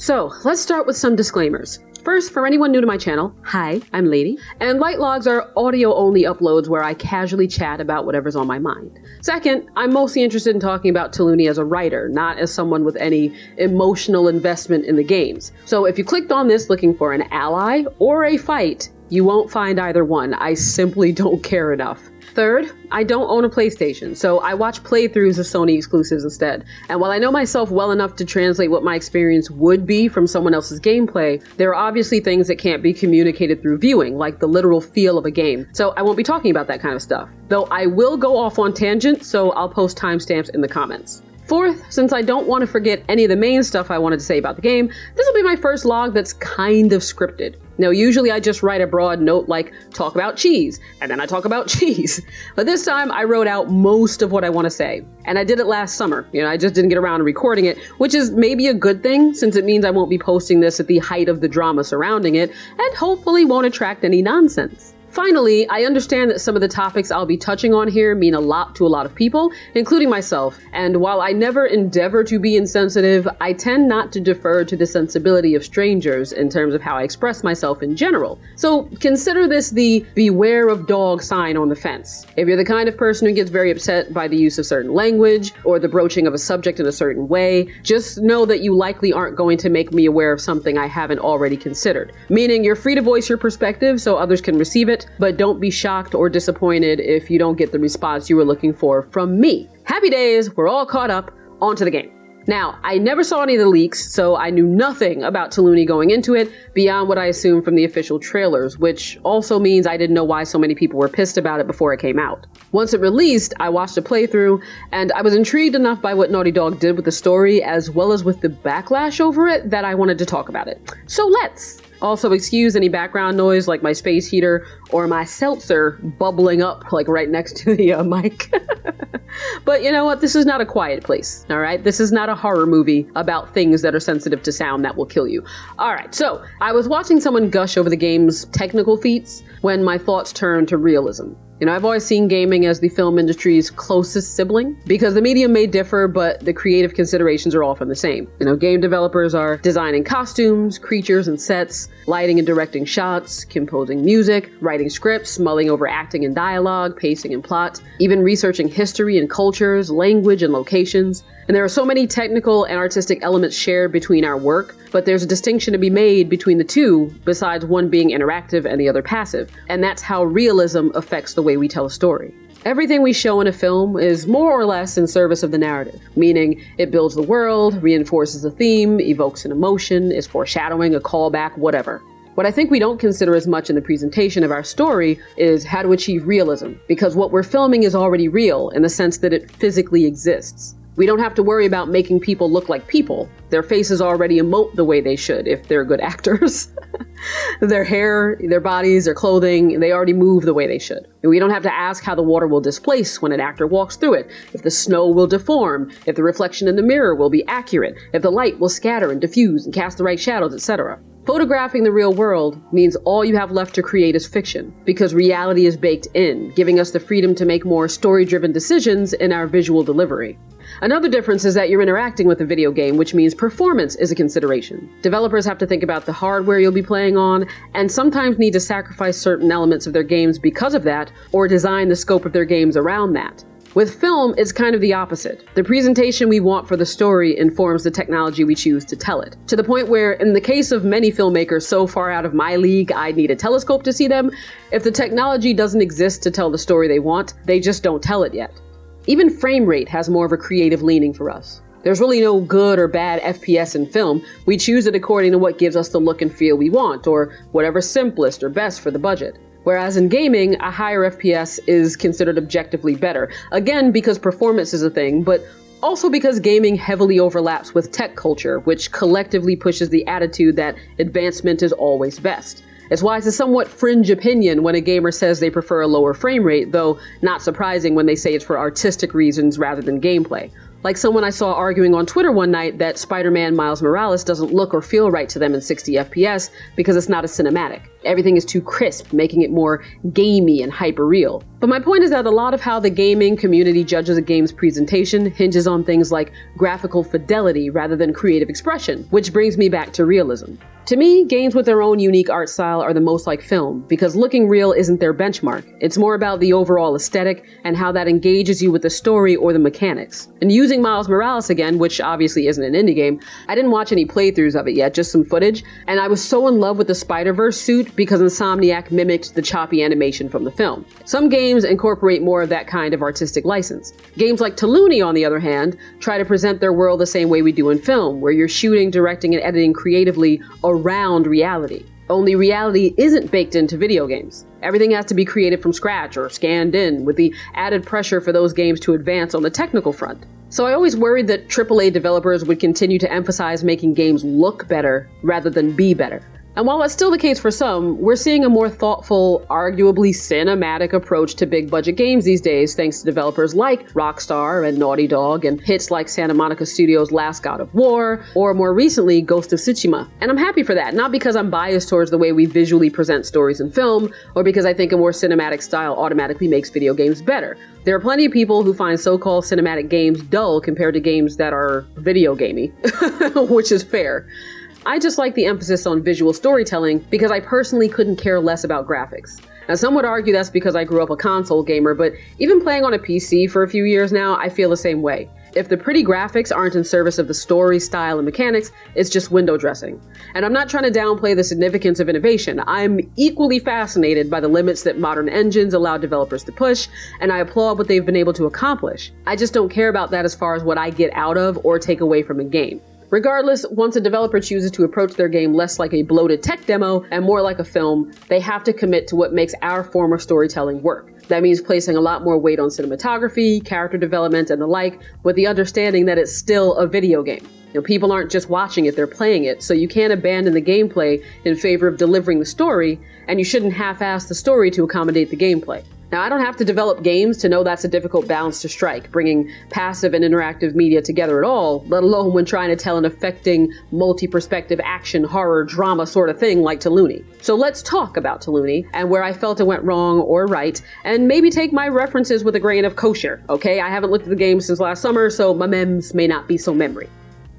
So let's start with some disclaimers. First, for anyone new to my channel, hi, I'm Lady, and Lite logs are audio-only uploads where I casually chat about whatever's on my mind. Second, I'm mostly interested in talking about Taluni as a writer, not as someone with any emotional investment in the games. So if you clicked on this looking for an ally or a fight, you won't find either one. I simply don't care enough. Third, I don't own a PlayStation, so I watch playthroughs of Sony exclusives instead. And while I know myself well enough to translate what my experience would be from someone else's gameplay, there are obviously things that can't be communicated through viewing, like the literal feel of a game. So I won't be talking about that kind of stuff. Though I will go off on tangents, so I'll post timestamps in the comments. Fourth, since I don't want to forget any of the main stuff I wanted to say about the game, this will be my first log that's kind of scripted. Now, usually I just write a broad note like, talk about cheese, and then I talk about cheese. But this time I wrote out most of what I want to say. And I did it last summer. I just didn't get around to recording it, which is maybe a good thing, since it means I won't be posting this at the height of the drama surrounding it, and hopefully won't attract any nonsense. Finally, I understand that some of the topics I'll be touching on here mean a lot to a lot of people, including myself, and while I never endeavor to be insensitive, I tend not to defer to the sensibility of strangers in terms of how I express myself in general. So consider this the beware of dog sign on the fence. If you're the kind of person who gets very upset by the use of certain language, or the broaching of a subject in a certain way, just know that you likely aren't going to make me aware of something I haven't already considered. Meaning you're free to voice your perspective so others can receive it, but don't be shocked or disappointed if you don't get the response you were looking for from me. Happy days, we're all caught up, onto the game. Now, I never saw any of the leaks, so I knew nothing about Taluni going into it beyond what I assumed from the official trailers, which also means I didn't know why so many people were pissed about it before it came out. Once it released, I watched a playthrough, and I was intrigued enough by what Naughty Dog did with the story as well as with the backlash over it that I wanted to talk about it. So let's! Also, excuse any background noise like my space heater or my seltzer bubbling up like right next to the mic. But you know what? This is not a quiet place, all right? This is not a horror movie about things that are sensitive to sound that will kill you. All right, so I was watching someone gush over the game's technical feats when my thoughts turned to realism. I've always seen gaming as the film industry's closest sibling because the medium may differ, but the creative considerations are often the same. Game developers are designing costumes, creatures and sets, lighting and directing shots, composing music, writing scripts, mulling over acting and dialogue, pacing and plot, even researching history and cultures, language and locations. And there are so many technical and artistic elements shared between our work, but there's a distinction to be made between the two, besides one being interactive and the other passive. And that's how realism affects the way we tell a story. Everything we show in a film is more or less in service of the narrative, meaning it builds the world, reinforces a theme, evokes an emotion, is foreshadowing, a callback, whatever. What I think we don't consider as much in the presentation of our story is how to achieve realism, because what we're filming is already real in the sense that it physically exists. We don't have to worry about making people look like people. Their faces already emote the way they should if they're good actors. Their hair, their bodies, their clothing, they already move the way they should. And we don't have to ask how the water will displace when an actor walks through it, if the snow will deform, if the reflection in the mirror will be accurate, if the light will scatter and diffuse and cast the right shadows, etc. Photographing the real world means all you have left to create is fiction, because reality is baked in, giving us the freedom to make more story-driven decisions in our visual delivery. Another difference is that you're interacting with a video game, which means performance is a consideration. Developers have to think about the hardware you'll be playing on, and sometimes need to sacrifice certain elements of their games because of that, or design the scope of their games around that. With film, it's kind of the opposite. The presentation we want for the story informs the technology we choose to tell it. To the point where, in the case of many filmmakers so far out of my league I'd need a telescope to see them, if the technology doesn't exist to tell the story they want, they just don't tell it yet. Even frame rate has more of a creative leaning for us. There's really no good or bad FPS in film. We choose it according to what gives us the look and feel we want, or whatever's simplest or best for the budget. Whereas in gaming, a higher FPS is considered objectively better. Again, because performance is a thing, but also because gaming heavily overlaps with tech culture, which collectively pushes the attitude that advancement is always best. It's why it's a somewhat fringe opinion when a gamer says they prefer a lower frame rate, though not surprising when they say it's for artistic reasons rather than gameplay. Like someone I saw arguing on Twitter one night that Spider-Man Miles Morales doesn't look or feel right to them in 60 FPS because it's not as cinematic. Everything is too crisp, making it more gamey and hyper-real. But my point is that a lot of how the gaming community judges a game's presentation hinges on things like graphical fidelity rather than creative expression, which brings me back to realism. To me, games with their own unique art style are the most like film, because looking real isn't their benchmark. It's more about the overall aesthetic and how that engages you with the story or the mechanics. And using Miles Morales again, which obviously isn't an indie game, I didn't watch any playthroughs of it yet, just some footage, and I was so in love with the Spider-Verse suit because Insomniac mimicked the choppy animation from the film. Some games incorporate more of that kind of artistic license. Games like Talooney, on the other hand, try to present their world the same way we do in film, where you're shooting, directing, and editing creatively around reality. Only reality isn't baked into video games. Everything has to be created from scratch or scanned in, with the added pressure for those games to advance on the technical front. So I always worried that AAA developers would continue to emphasize making games look better rather than be better. And while that's still the case for some, we're seeing a more thoughtful, arguably cinematic approach to big budget games these days thanks to developers like Rockstar and Naughty Dog and hits like Santa Monica Studios' Last God of War, or more recently, Ghost of Tsushima. And I'm happy for that, not because I'm biased towards the way we visually present stories in film, or because I think a more cinematic style automatically makes video games better. There are plenty of people who find so-called cinematic games dull compared to games that are video gamey, which is fair. I just like the emphasis on visual storytelling because I personally couldn't care less about graphics. Now, some would argue that's because I grew up a console gamer, but even playing on a PC for a few years now, I feel the same way. If the pretty graphics aren't in service of the story, style, and mechanics, it's just window dressing. And I'm not trying to downplay the significance of innovation. I'm equally fascinated by the limits that modern engines allow developers to push, and I applaud what they've been able to accomplish. I just don't care about that as far as what I get out of or take away from a game. Regardless, once a developer chooses to approach their game less like a bloated tech demo and more like a film, they have to commit to what makes our form of storytelling work. That means placing a lot more weight on cinematography, character development, and the like, with the understanding that it's still a video game. People aren't just watching it, they're playing it, so you can't abandon the gameplay in favor of delivering the story, and you shouldn't half-ass the story to accommodate the gameplay. Now, I don't have to develop games to know that's a difficult balance to strike, bringing passive and interactive media together at all, let alone when trying to tell an affecting, multi-perspective action, horror, drama sort of thing like Talooney. So let's talk about Talooney, and where I felt it went wrong or right, and maybe take my references with a grain of kosher, okay? I haven't looked at the game since last summer, so my memes may not be so memory.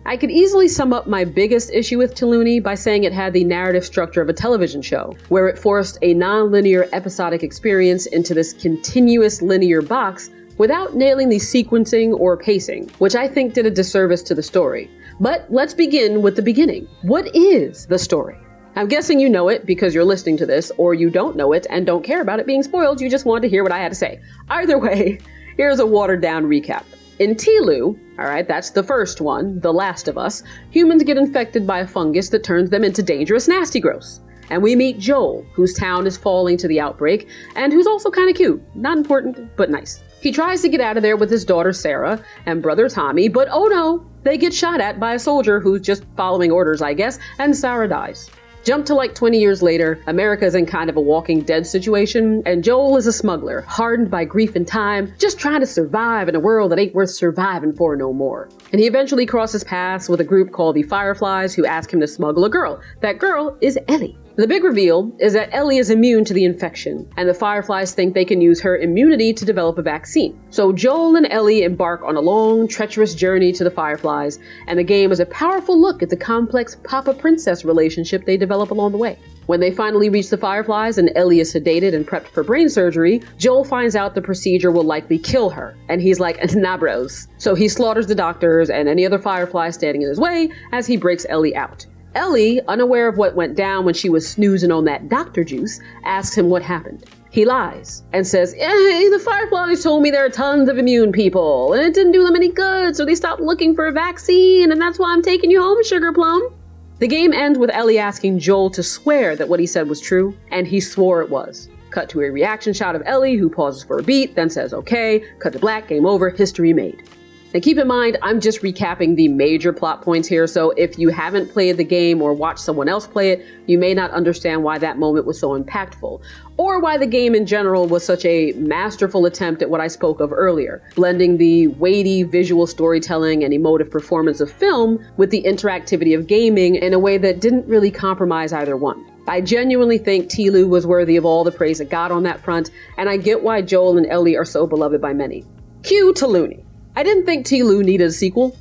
I could easily sum up my biggest issue with Talooney by saying it had the narrative structure of a television show, where it forced a non-linear episodic experience into this continuous linear box without nailing the sequencing or pacing, which I think did a disservice to the story. But let's begin with the beginning. What is the story? I'm guessing you know it because you're listening to this, or you don't know it and don't care about it being spoiled, you just wanted to hear what I had to say. Either way, here's a watered-down recap. In Tilu, alright, that's the first one, The Last of Us, humans get infected by a fungus that turns them into dangerous nasty gross. And we meet Joel, whose town is falling to the outbreak, and who's also kinda cute. Not important, but nice. He tries to get out of there with his daughter Sarah and brother Tommy, but oh no, they get shot at by a soldier who's just following orders, I guess, and Sarah dies. Jump to like 20 years later, America's in kind of a Walking Dead situation, and Joel is a smuggler, hardened by grief and time, just trying to survive in a world that ain't worth surviving for no more. And he eventually crosses paths with a group called the Fireflies who ask him to smuggle a girl. That girl is Ellie. The big reveal is that Ellie is immune to the infection, and the Fireflies think they can use her immunity to develop a vaccine. So Joel and Ellie embark on a long, treacherous journey to the Fireflies, and the game is a powerful look at the complex Papa-Princess relationship they develop along the way. When they finally reach the Fireflies and Ellie is sedated and prepped for brain surgery, Joel finds out the procedure will likely kill her, and he's like, nah bros. So he slaughters the doctors and any other Firefly standing in his way as he breaks Ellie out. Ellie, unaware of what went down when she was snoozing on that doctor juice, asks him what happened. He lies and says, the Fireflies told me there are tons of immune people, and it didn't do them any good, so they stopped looking for a vaccine, and that's why I'm taking you home, Sugar Plum. The game ends with Ellie asking Joel to swear that what he said was true, and he swore it was. Cut to a reaction shot of Ellie, who pauses for a beat, then says, okay, cut to black, game over, history made. Now keep in mind, I'm just recapping the major plot points here, so if you haven't played the game or watched someone else play it, you may not understand why that moment was so impactful, or why the game in general was such a masterful attempt at what I spoke of earlier, blending the weighty visual storytelling and emotive performance of film with the interactivity of gaming in a way that didn't really compromise either one. I genuinely think T-Lou was worthy of all the praise it got on that front, and I get why Joel and Ellie are so beloved by many. Cue to Looney. I didn't think T-Lou needed a sequel,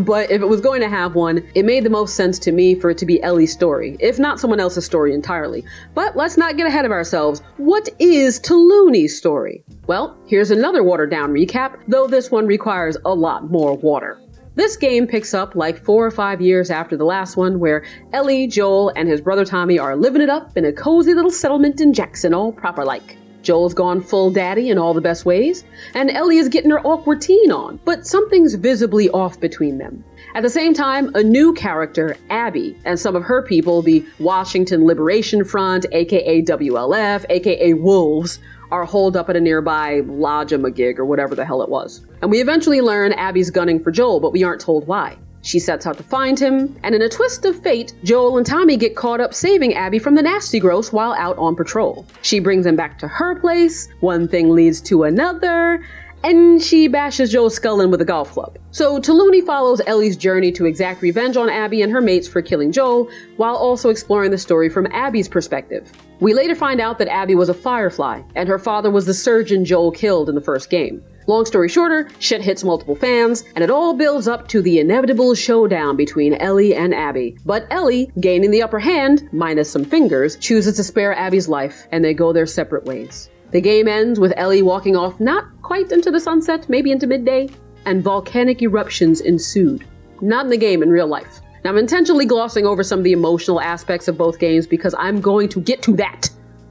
but if it was going to have one, it made the most sense to me for it to be Ellie's story, if not someone else's story entirely. But let's not get ahead of ourselves. What is T-Looney's story? Well, here's another watered-down recap, though this one requires a lot more water. This game picks up like 4 or 5 years after the last one, where Ellie, Joel, and his brother Tommy are living it up in a cozy little settlement in Jackson, all proper-like. Joel's gone full daddy in all the best ways, and Ellie is getting her awkward teen on, but something's visibly off between them. At the same time, a new character, Abby, and some of her people, the Washington Liberation Front, aka WLF, aka Wolves, are holed up at a nearby lodge-a-magig or whatever the hell it was. And we eventually learn Abby's gunning for Joel, but we aren't told why. She sets out to find him, and in a twist of fate, Joel and Tommy get caught up saving Abby from the nasty gross while out on patrol. She brings him back to her place, one thing leads to another, and she bashes Joel's skull in with a golf club. So T-Looney follows Ellie's journey to exact revenge on Abby and her mates for killing Joel, while also exploring the story from Abby's perspective. We later find out that Abby was a Firefly, and her father was the surgeon Joel killed in the first game. Long story shorter, shit hits multiple fans, and it all builds up to the inevitable showdown between Ellie and Abby. But Ellie, gaining the upper hand, minus some fingers, chooses to spare Abby's life, and they go their separate ways. The game ends with Ellie walking off not quite into the sunset, maybe into midday, and volcanic eruptions ensued. Not in the game, in real life. Now I'm intentionally glossing over some of the emotional aspects of both games because I'm going to get to that.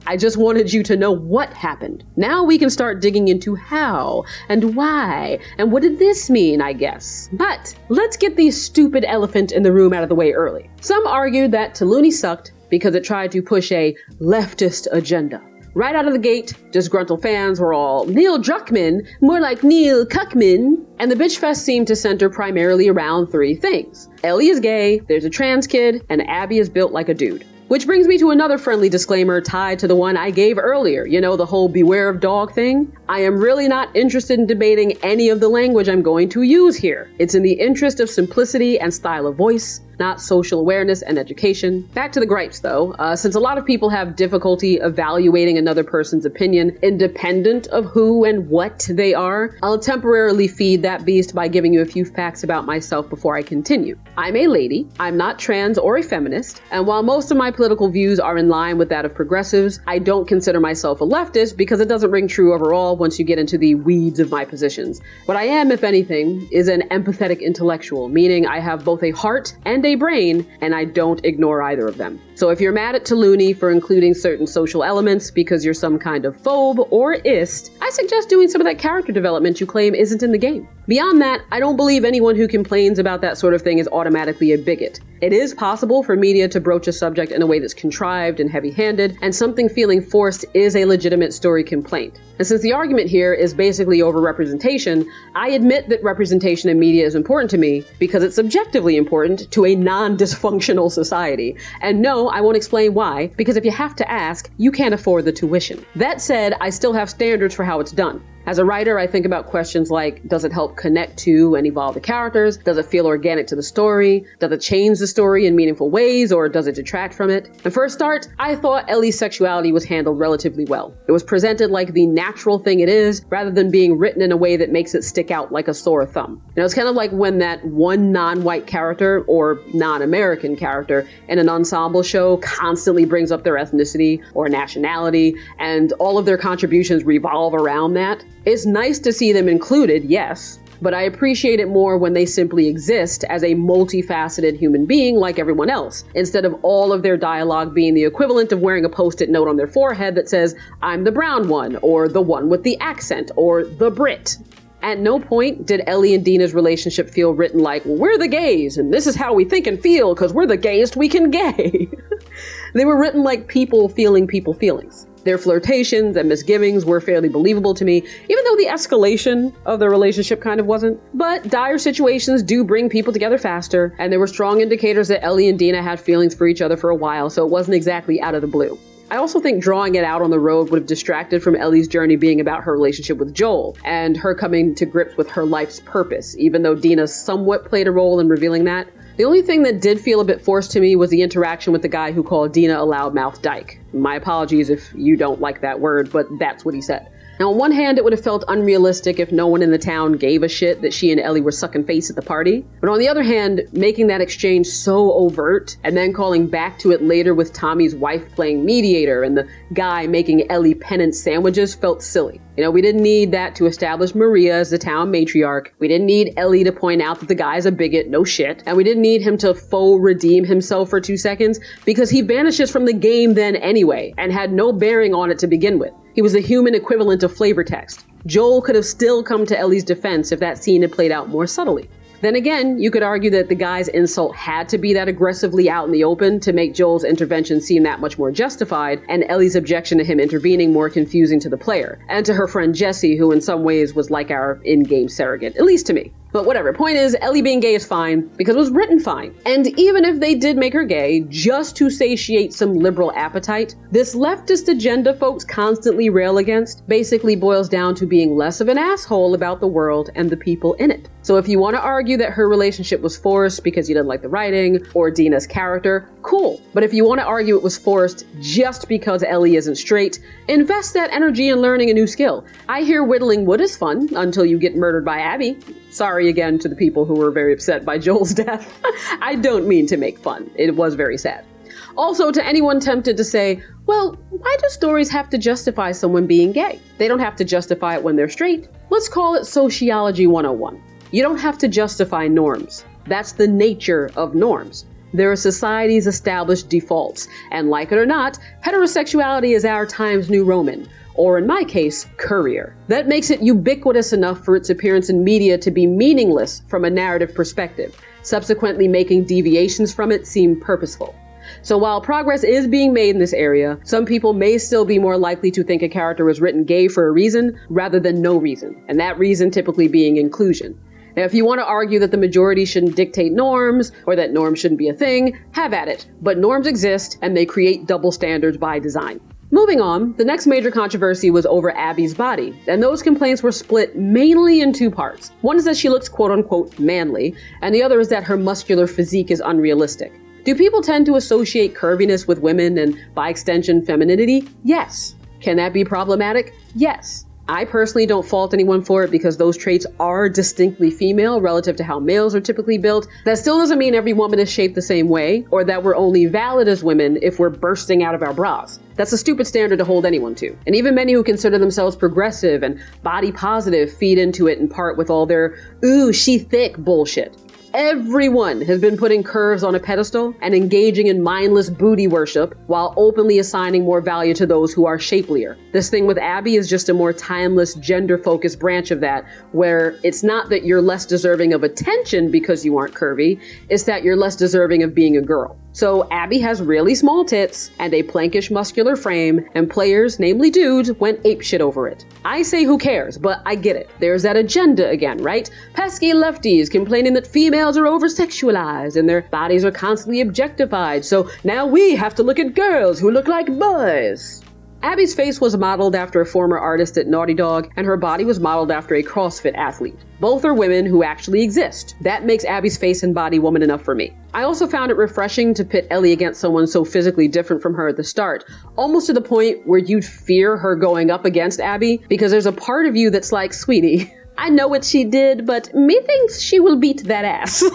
I just wanted you to know what happened. Now we can start digging into how and why and what did this mean, I guess. But let's get the stupid elephant in the room out of the way early. Some argued that T-Looney sucked because it tried to push a leftist agenda. Right out of the gate, disgruntled fans were all Neil Druckmann, more like Neil Cuckman, and the bitch fest seemed to center primarily around 3 things. Ellie is gay, there's a trans kid, and Abby is built like a dude. Which brings me to another friendly disclaimer tied to the one I gave earlier, you know, the whole beware of dog thing. I am really not interested in debating any of the language I'm going to use here. It's in the interest of simplicity and style of voice, not social awareness and education. Back to the gripes though, since a lot of people have difficulty evaluating another person's opinion independent of who and what they are, I'll temporarily feed that beast by giving you a few facts about myself before I continue. I'm a lady, I'm not trans or a feminist, and while most of my political views are in line with that of progressives, I don't consider myself a leftist because it doesn't ring true overall once you get into the weeds of my positions. What I am, if anything, is an empathetic intellectual, meaning I have both a heart and a brain, and I don't ignore either of them. So if you're mad at T-Looney for including certain social elements because you're some kind of phobe or ist, I suggest doing some of that character development you claim isn't in the game. Beyond that, I don't believe anyone who complains about that sort of thing is automatically a bigot. It is possible for media to broach a subject in a way that's contrived and heavy-handed, and something feeling forced is a legitimate story complaint. And since the argument here is basically over representation, I admit that representation in media is important to me because it's subjectively important to a non-dysfunctional society. And no, I won't explain why, because if you have to ask, you can't afford the tuition. That said, I still have standards for how it's done. As a writer, I think about questions like, does it help connect to and evolve the characters? Does it feel organic to the story? Does it change the story in meaningful ways, or does it detract from it? And for a start, I thought Ellie's sexuality was handled relatively well. It was presented like the natural thing it is, rather than being written in a way that makes it stick out like a sore thumb. You know, it's kind of like when that one non-white character, or non-American character, in an ensemble show constantly brings up their ethnicity or nationality, and all of their contributions revolve around that. It's nice to see them included, yes, but I appreciate it more when they simply exist as a multifaceted human being like everyone else, instead of all of their dialogue being the equivalent of wearing a post-it note on their forehead that says, I'm the brown one, or the one with the accent, or the Brit. At no point did Ellie and Dina's relationship feel written like, we're the gays, and this is how we think and feel, because we're the gayest we can gay. They were written like people feeling people feelings. Their flirtations and misgivings were fairly believable to me, even though the escalation of their relationship kind of wasn't. But dire situations do bring people together faster, and there were strong indicators that Ellie and Dina had feelings for each other for a while, so it wasn't exactly out of the blue. I also think drawing it out on the road would have distracted from Ellie's journey being about her relationship with Joel, and her coming to grips with her life's purpose, even though Dina somewhat played a role in revealing that. The only thing that did feel a bit forced to me was the interaction with the guy who called Dina a loudmouth dyke. My apologies if you don't like that word, but that's what he said. Now, on one hand, it would have felt unrealistic if no one in the town gave a shit that she and Ellie were sucking face at the party. But on the other hand, making that exchange so overt and then calling back to it later with Tommy's wife playing mediator and the guy making Ellie pennant sandwiches felt silly. We didn't need that to establish Maria as the town matriarch. We didn't need Ellie to point out that the guy's a bigot, no shit. And we didn't need him to faux redeem himself for 2 seconds because he vanishes from the game then anyway and had no bearing on it to begin with. He was the human equivalent of flavor text. Joel could have still come to Ellie's defense if that scene had played out more subtly. Then again, you could argue that the guy's insult had to be that aggressively out in the open to make Joel's intervention seem that much more justified, and Ellie's objection to him intervening more confusing to the player, and to her friend Jessie, who in some ways was like our in-game surrogate, at least to me. But whatever, point is, Ellie being gay is fine, because it was written fine. And even if they did make her gay, just to satiate some liberal appetite, this leftist agenda folks constantly rail against basically boils down to being less of an asshole about the world and the people in it. So if you want to argue that her relationship was forced because you didn't like the writing, or Dina's character, cool. But if you want to argue it was forced just because Ellie isn't straight, invest that energy in learning a new skill. I hear whittling wood is fun until you get murdered by Abby. Sorry again to the people who were very upset by Joel's death. I don't mean to make fun. It was very sad. Also, to anyone tempted to say, well, why do stories have to justify someone being gay? They don't have to justify it when they're straight. Let's call it Sociology 101. You don't have to justify norms. That's the nature of norms. There are society's established defaults, and like it or not, heterosexuality is our time's New Roman. Or in my case, courier. That makes it ubiquitous enough for its appearance in media to be meaningless from a narrative perspective, subsequently making deviations from it seem purposeful. So while progress is being made in this area, some people may still be more likely to think a character was written gay for a reason rather than no reason, and that reason typically being inclusion. Now, if you want to argue that the majority shouldn't dictate norms, or that norms shouldn't be a thing, have at it. But norms exist, and they create double standards by design. Moving on, the next major controversy was over Abby's body, and those complaints were split mainly in 2 parts. One is that she looks quote-unquote manly, and the other is that her muscular physique is unrealistic. Do people tend to associate curviness with women and, by extension, femininity? Yes. Can that be problematic? Yes. I personally don't fault anyone for it because those traits are distinctly female relative to how males are typically built. That still doesn't mean every woman is shaped the same way, or that we're only valid as women if we're bursting out of our bras. That's a stupid standard to hold anyone to. And even many who consider themselves progressive and body positive feed into it in part with all their, ooh, she thick bullshit. Everyone has been putting curves on a pedestal and engaging in mindless booty worship while openly assigning more value to those who are shapelier. This thing with Abby is just a more timeless, gender-focused branch of that, where it's not that you're less deserving of attention because you aren't curvy, it's that you're less deserving of being a girl. So Abby has really small tits and a plankish muscular frame, and players, namely dudes, went apeshit over it. I say who cares, but I get it. There's that agenda again, right? Pesky lefties complaining that females are over-sexualized and their bodies are constantly objectified, so now we have to look at girls who look like boys. Abby's face was modeled after a former artist at Naughty Dog, and her body was modeled after a CrossFit athlete. Both are women who actually exist. That makes Abby's face and body woman enough for me. I also found it refreshing to pit Ellie against someone so physically different from her at the start, almost to the point where you'd fear her going up against Abby, because there's a part of you that's like, sweetie, I know what she did, but me thinks she will beat that ass.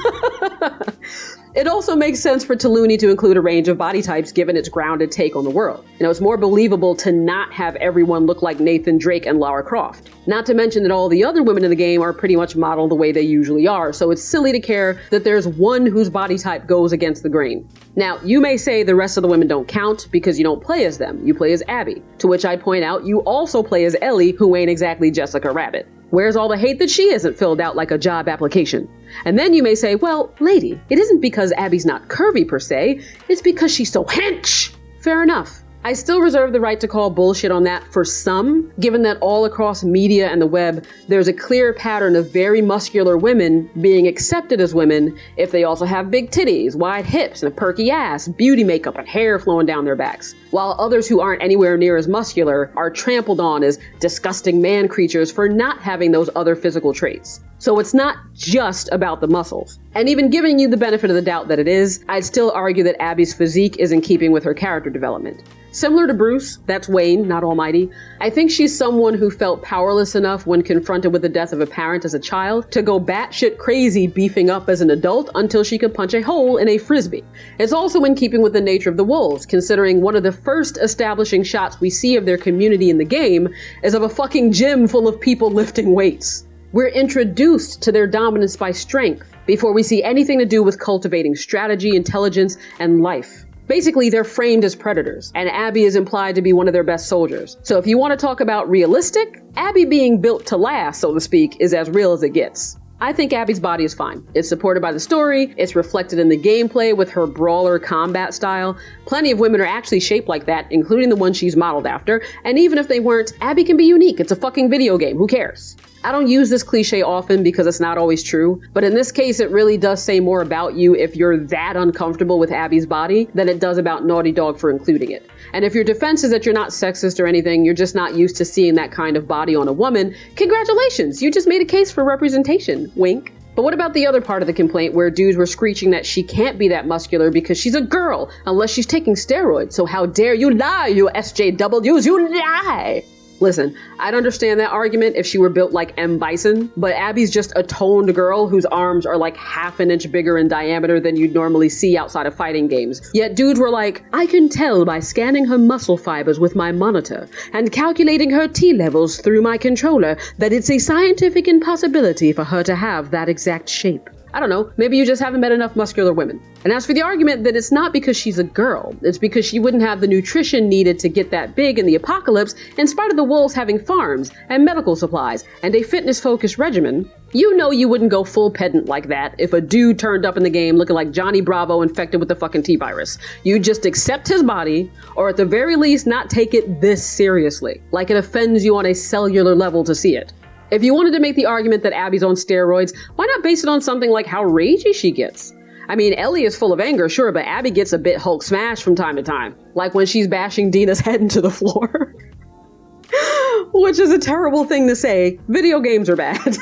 It also makes sense for Talooney to include a range of body types given its grounded take on the world. It's more believable to not have everyone look like Nathan Drake and Lara Croft. Not to mention that all the other women in the game are pretty much modeled the way they usually are, so it's silly to care that there's one whose body type goes against the grain. Now, you may say the rest of the women don't count because you don't play as them, you play as Abby. To which I point out, you also play as Ellie, who ain't exactly Jessica Rabbit. Where's all the hate that she isn't filled out like a job application? And then you may say, well, lady, it isn't because Abby's not curvy per se, it's because she's so hench. Fair enough. I still reserve the right to call bullshit on that for some, given that all across media and the web, there's a clear pattern of very muscular women being accepted as women if they also have big titties, wide hips, and a perky ass, beauty makeup, and hair flowing down their backs, while others who aren't anywhere near as muscular are trampled on as disgusting man creatures for not having those other physical traits. So it's not just about the muscles. And even giving you the benefit of the doubt that it is, I'd still argue that Abby's physique is in keeping with her character development. Similar to Bruce, that's Wayne, not Almighty, I think she's someone who felt powerless enough when confronted with the death of a parent as a child to go batshit crazy beefing up as an adult until she could punch a hole in a frisbee. It's also in keeping with the nature of the Wolves, considering one of the first establishing shots we see of their community in the game is of a fucking gym full of people lifting weights. We're introduced to their dominance by strength before we see anything to do with cultivating strategy, intelligence, and life. Basically, they're framed as predators, and Abby is implied to be one of their best soldiers. So if you want to talk about realistic, Abby being built to last, so to speak, is as real as it gets. I think Abby's body is fine. It's supported by the story, it's reflected in the gameplay with her brawler combat style. Plenty of women are actually shaped like that, including the one she's modeled after, and even if they weren't, Abby can be unique. It's a fucking video game, who cares? I don't use this cliche often because it's not always true, but in this case it really does say more about you if you're that uncomfortable with Abby's body than it does about Naughty Dog for including it. And if your defense is that you're not sexist or anything, you're just not used to seeing that kind of body on a woman, congratulations, you just made a case for representation, wink. But what about the other part of the complaint where dudes were screeching that she can't be that muscular because she's a girl unless she's taking steroids, so how dare you lie, you SJWs, you lie! Listen, I'd understand that argument if she were built like M. Bison, but Abby's just a toned girl whose arms are like half an inch bigger in diameter than you'd normally see outside of fighting games. Yet dudes were like, I can tell by scanning her muscle fibers with my monitor and calculating her T levels through my controller that it's a scientific impossibility for her to have that exact shape. I don't know, maybe you just haven't met enough muscular women. And as for the argument that it's not because she's a girl, it's because she wouldn't have the nutrition needed to get that big in the apocalypse in spite of the wolves having farms and medical supplies and a fitness-focused regimen, you know you wouldn't go full pedant like that if a dude turned up in the game looking like Johnny Bravo infected with the fucking T-virus. You'd just accept his body, or at the very least not take it this seriously, like it offends you on a cellular level to see it. If you wanted to make the argument that Abby's on steroids, why not base it on something like how ragey she gets? I mean, Ellie is full of anger, sure, but Abby gets a bit Hulk smash from time to time. Like when she's bashing Dina's head into the floor. Which is a terrible thing to say. Video games are bad.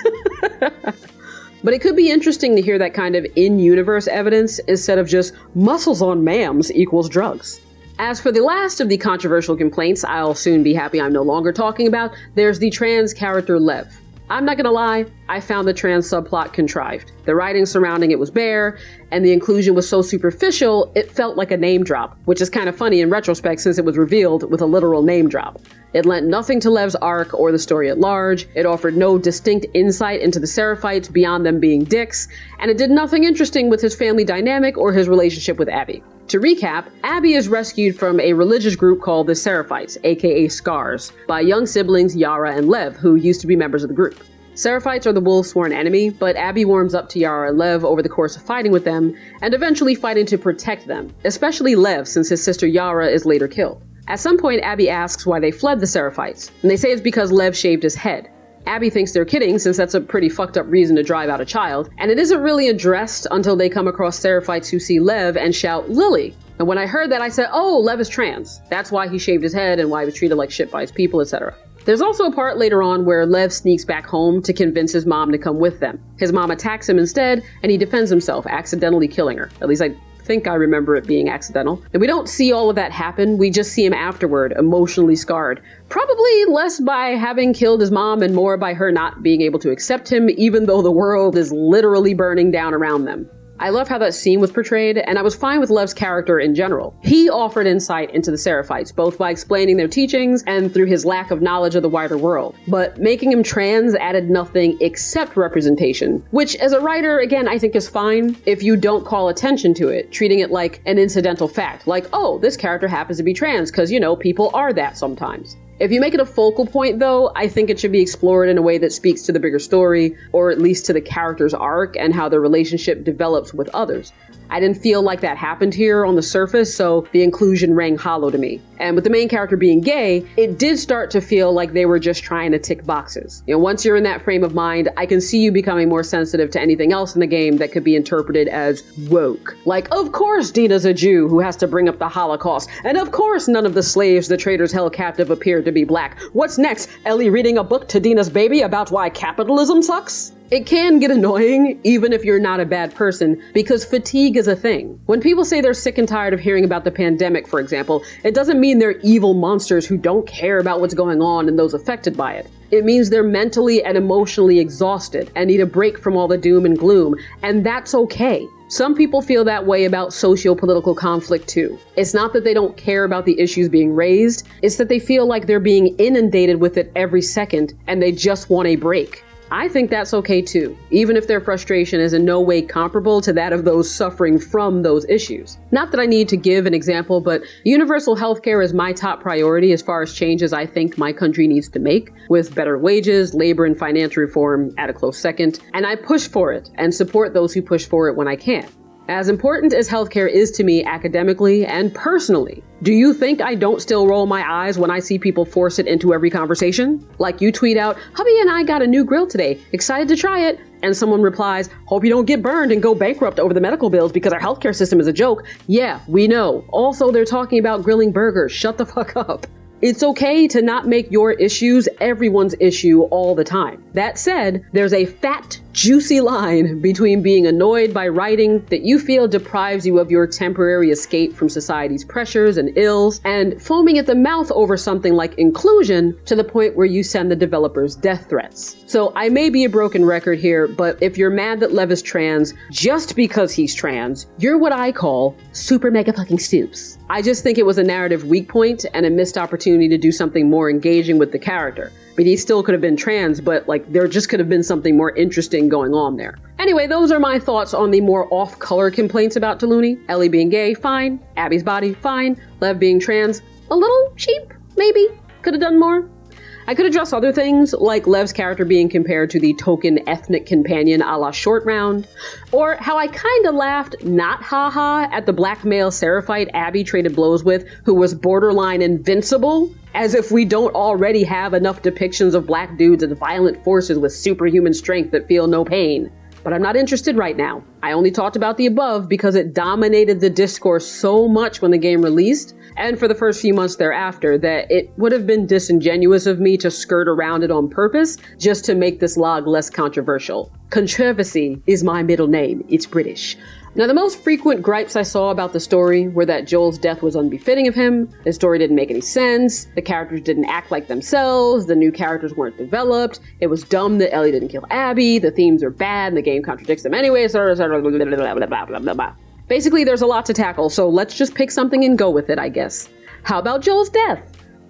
But it could be interesting to hear that kind of in-universe evidence instead of just muscles on mams equals drugs. As for the last of the controversial complaints I'll soon be happy I'm no longer talking about, there's the trans character Lev. I'm not gonna lie, I found the trans subplot contrived. The writing surrounding it was bare, and the inclusion was so superficial, it felt like a name drop, which is kind of funny in retrospect since it was revealed with a literal name drop. It lent nothing to Lev's arc or the story at large, it offered no distinct insight into the Seraphites beyond them being dicks, and it did nothing interesting with his family dynamic or his relationship with Abby. To recap, Abby is rescued from a religious group called the Seraphites, aka Scars, by young siblings Yara and Lev, who used to be members of the group. Seraphites are the wolves' sworn enemy, but Abby warms up to Yara and Lev over the course of fighting with them, and eventually fighting to protect them, especially Lev since his sister Yara is later killed. At some point, Abby asks why they fled the Seraphites, and they say it's because Lev shaved his head. Abby thinks they're kidding since that's a pretty fucked up reason to drive out a child, and it isn't really addressed until they come across Seraphites who see Lev and shout, Lily! And when I heard that, I said, oh, Lev is trans. That's why he shaved his head and why he was treated like shit by his people, etc. There's also a part later on where Lev sneaks back home to convince his mom to come with them. His mom attacks him instead, and he defends himself, accidentally killing her. At least I think I remember it being accidental. And we don't see all of that happen, we just see him afterward, emotionally scarred. Probably less by having killed his mom and more by her not being able to accept him, even though the world is literally burning down around them. I love how that scene was portrayed, and I was fine with Lev's character in general. He offered insight into the Seraphites, both by explaining their teachings and through his lack of knowledge of the wider world. But making him trans added nothing except representation, which as a writer, again, I think is fine if you don't call attention to it, treating it like an incidental fact, like, oh, this character happens to be trans, because, you know, people are that sometimes. If you make it a focal point, though, I think it should be explored in a way that speaks to the bigger story, or at least to the character's arc and how their relationship develops with others. I didn't feel like that happened here on the surface, so the inclusion rang hollow to me. And with the main character being gay, it did start to feel like they were just trying to tick boxes. Once you're in that frame of mind, I can see you becoming more sensitive to anything else in the game that could be interpreted as woke. Like, of course Dina's a Jew who has to bring up the Holocaust, and of course none of the slaves the traders held captive appeared to be black. What's next? Ellie reading a book to Dina's baby about why capitalism sucks? It can get annoying, even if you're not a bad person, because fatigue is a thing. When people say they're sick and tired of hearing about the pandemic, for example, it doesn't mean they're evil monsters who don't care about what's going on and those affected by it. It means they're mentally and emotionally exhausted and need a break from all the doom and gloom, and that's okay. Some people feel that way about socio-political conflict too. It's not that they don't care about the issues being raised, it's that they feel like they're being inundated with it every second and they just want a break. I think that's okay too, even if their frustration is in no way comparable to that of those suffering from those issues. Not that I need to give an example, but universal healthcare is my top priority as far as changes I think my country needs to make, with better wages, labor, and financial reform at a close second, and I push for it and support those who push for it when I can. As important as healthcare is to me academically and personally, do you think I don't still roll my eyes when I see people force it into every conversation? Like you tweet out, "Hubby and I got a new grill today, excited to try it," and someone replies, "Hope you don't get burned and go bankrupt over the medical bills because our healthcare system is a joke." Yeah, we know. Also, they're talking about grilling burgers. Shut the fuck up. It's okay to not make your issues everyone's issue all the time. That said, there's a fat, juicy line between being annoyed by writing that you feel deprives you of your temporary escape from society's pressures and ills, and foaming at the mouth over something like inclusion to the point where you send the developers death threats. So I may be a broken record here, but if you're mad that Lev is trans just because he's trans, you're what I call super mega fucking stoops. I just think it was a narrative weak point and a missed opportunity to do something more engaging with the character. But he still could have been trans, but there just could have been something more interesting going on there. Anyway, those are my thoughts on the more off-color complaints about Deluni. Ellie being gay, fine. Abby's body, fine. Lev being trans, a little cheap, maybe. Could have done more. I could address other things, like Lev's character being compared to the token ethnic companion a la Short Round, or how I kinda laughed, not haha, at the black male Seraphite Abby traded blows with, who was borderline invincible, as if we don't already have enough depictions of black dudes as violent forces with superhuman strength that feel no pain. But I'm not interested right now. I only talked about the above because it dominated the discourse so much when the game released, and for the first few months thereafter, that it would have been disingenuous of me to skirt around it on purpose just to make this log less controversial. Controversy is my middle name. It's British. Now, the most frequent gripes I saw about the story were that Joel's death was unbefitting of him, the story didn't make any sense, the characters didn't act like themselves, the new characters weren't developed, it was dumb that Ellie didn't kill Abby, the themes are bad, and the game contradicts them anyway, Basically, there's a lot to tackle, so let's just pick something and go with it, I guess. How about Joel's death?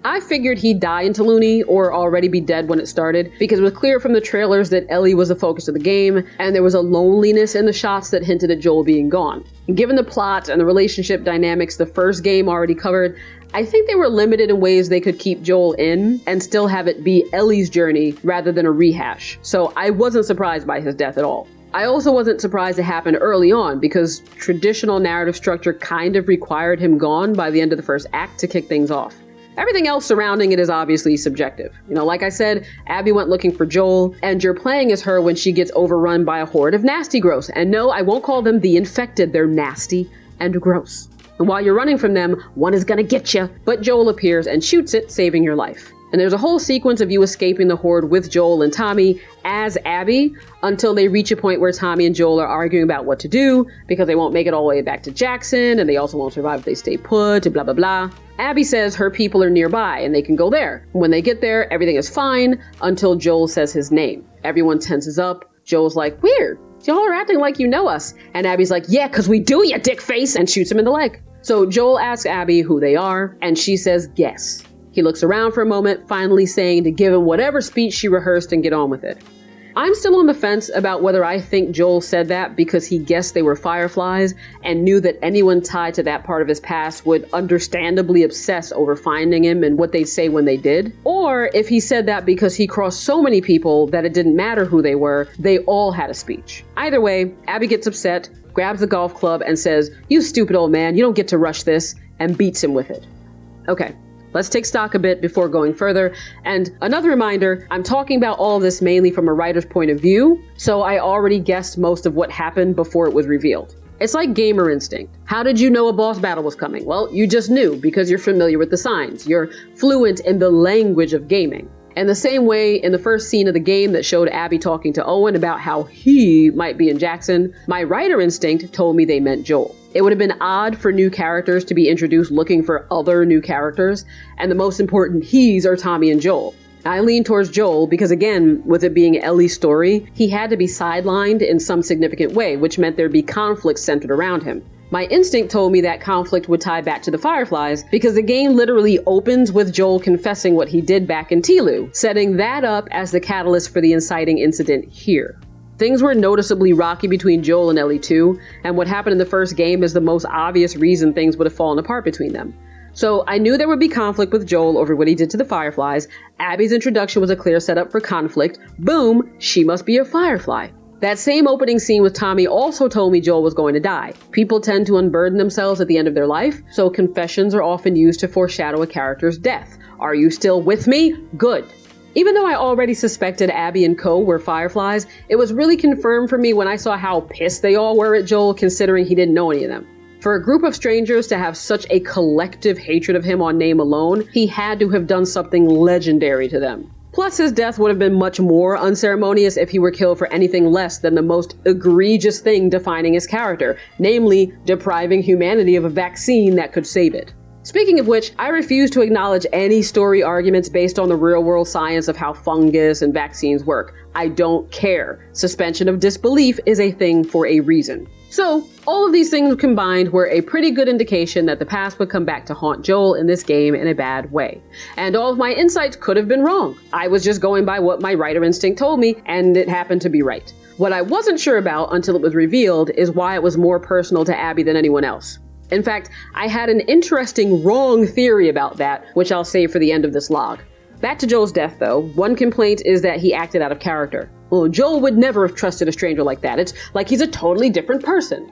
I figured he'd die in Deluni or already be dead when it started, because it was clear from the trailers that Ellie was the focus of the game, and there was a loneliness in the shots that hinted at Joel being gone. Given the plot and the relationship dynamics the first game already covered, I think they were limited in ways they could keep Joel in and still have it be Ellie's journey rather than a rehash, so I wasn't surprised by his death at all. I also wasn't surprised it happened early on, because traditional narrative structure kind of required him gone by the end of the first act to kick things off. Everything else surrounding it is obviously subjective. Like I said, Abby went looking for Joel, and you're playing as her when she gets overrun by a horde of nasty gross. And no, I won't call them the infected, they're nasty and gross. And while you're running from them, one is gonna get you, but Joel appears and shoots it, saving your life. And there's a whole sequence of you escaping the horde with Joel and Tommy as Abby until they reach a point where Tommy and Joel are arguing about what to do because they won't make it all the way back to Jackson and they also won't survive if they stay put and blah blah blah. Abby says her people are nearby and they can go there. When they get there, everything is fine until Joel says his name. Everyone tenses up. Joel's like, "Weird. Y'all are acting like you know us." And Abby's like, "Yeah, 'cause we do, you dick face," and shoots him in the leg. So Joel asks Abby who they are, and she says, "Guess." He looks around for a moment, finally saying to give him whatever speech she rehearsed and get on with it. I'm still on the fence about whether I think Joel said that because he guessed they were fireflies and knew that anyone tied to that part of his past would understandably obsess over finding him and what they'd say when they did, or if he said that because he crossed so many people that it didn't matter who they were, they all had a speech. Either way, Abby gets upset, grabs the golf club and says, "You stupid old man, you don't get to rush this," and beats him with it. Okay. Let's take stock a bit before going further. And another reminder, I'm talking about all of this mainly from a writer's point of view, so I already guessed most of what happened before it was revealed. It's like gamer instinct. How did you know a boss battle was coming? Well, you just knew because you're familiar with the signs. You're fluent in the language of gaming. And the same way in the first scene of the game that showed Abby talking to Owen about how he might be in Jackson, my writer instinct told me they meant Joel. It would have been odd for new characters to be introduced looking for other new characters, and the most important he's are Tommy and Joel. I lean towards Joel because, again, with it being Ellie's story, he had to be sidelined in some significant way, which meant there'd be conflict centered around him. My instinct told me that conflict would tie back to the Fireflies because the game literally opens with Joel confessing what he did back in Tilu, setting that up as the catalyst for the inciting incident here. Things were noticeably rocky between Joel and Ellie too, and what happened in the first game is the most obvious reason things would have fallen apart between them. So I knew there would be conflict with Joel over what he did to the Fireflies. Abby's introduction was a clear setup for conflict. Boom, she must be a Firefly. That same opening scene with Tommy also told me Joel was going to die. People tend to unburden themselves at the end of their life, so confessions are often used to foreshadow a character's death. Are you still with me? Good. Even though I already suspected Abby and Co were Fireflies, it was really confirmed for me when I saw how pissed they all were at Joel considering he didn't know any of them. For a group of strangers to have such a collective hatred of him on name alone, he had to have done something legendary to them. Plus, his death would have been much more unceremonious if he were killed for anything less than the most egregious thing defining his character, namely depriving humanity of a vaccine that could save it. Speaking of which, I refuse to acknowledge any story arguments based on the real-world science of how fungus and vaccines work. I don't care. Suspension of disbelief is a thing for a reason. So, all of these things combined were a pretty good indication that the past would come back to haunt Joel in this game in a bad way. And all of my insights could have been wrong. I was just going by what my writer instinct told me, and it happened to be right. What I wasn't sure about until it was revealed is why it was more personal to Abby than anyone else. In fact, I had an interesting wrong theory about that, which I'll save for the end of this log. Back to Joel's death, though, one complaint is that he acted out of character. Well, Joel would never have trusted a stranger like that. It's like he's a totally different person.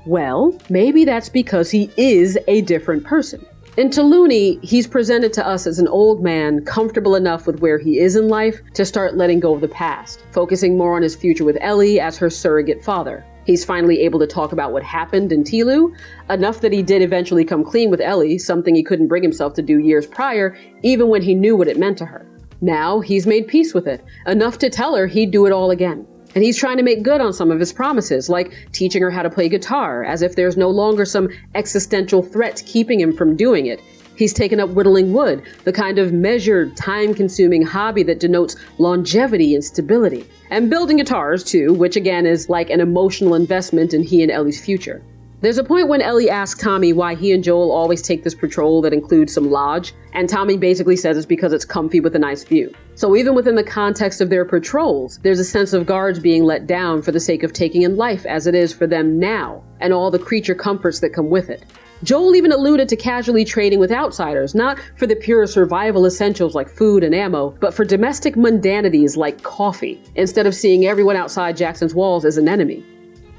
Well, maybe that's because he is a different person. In Tuluni, he's presented to us as an old man comfortable enough with where he is in life to start letting go of the past, focusing more on his future with Ellie as her surrogate father. He's finally able to talk about what happened in Tilu, enough that he did eventually come clean with Ellie, something he couldn't bring himself to do years prior, even when he knew what it meant to her. Now he's made peace with it, enough to tell her he'd do it all again. And he's trying to make good on some of his promises, like teaching her how to play guitar, as if there's no longer some existential threat keeping him from doing it. He's taken up whittling wood, the kind of measured, time-consuming hobby that denotes longevity and stability. And building guitars, too, which again is like an emotional investment in he and Ellie's future. There's a point when Ellie asks Tommy why he and Joel always take this patrol that includes some lodge, and Tommy basically says it's because it's comfy with a nice view. So even within the context of their patrols, there's a sense of guards being let down for the sake of taking in life as it is for them now, and all the creature comforts that come with it. Joel even alluded to casually trading with outsiders, not for the pure survival essentials like food and ammo, but for domestic mundanities like coffee, instead of seeing everyone outside Jackson's walls as an enemy.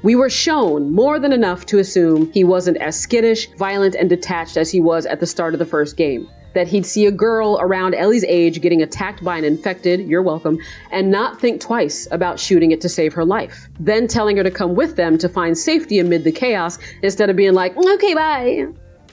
We were shown more than enough to assume he wasn't as skittish, violent, and detached as he was at the start of the first game. That he'd see a girl around Ellie's age getting attacked by an infected, you're welcome, and not think twice about shooting it to save her life. Then telling her to come with them to find safety amid the chaos, instead of being like, okay, bye.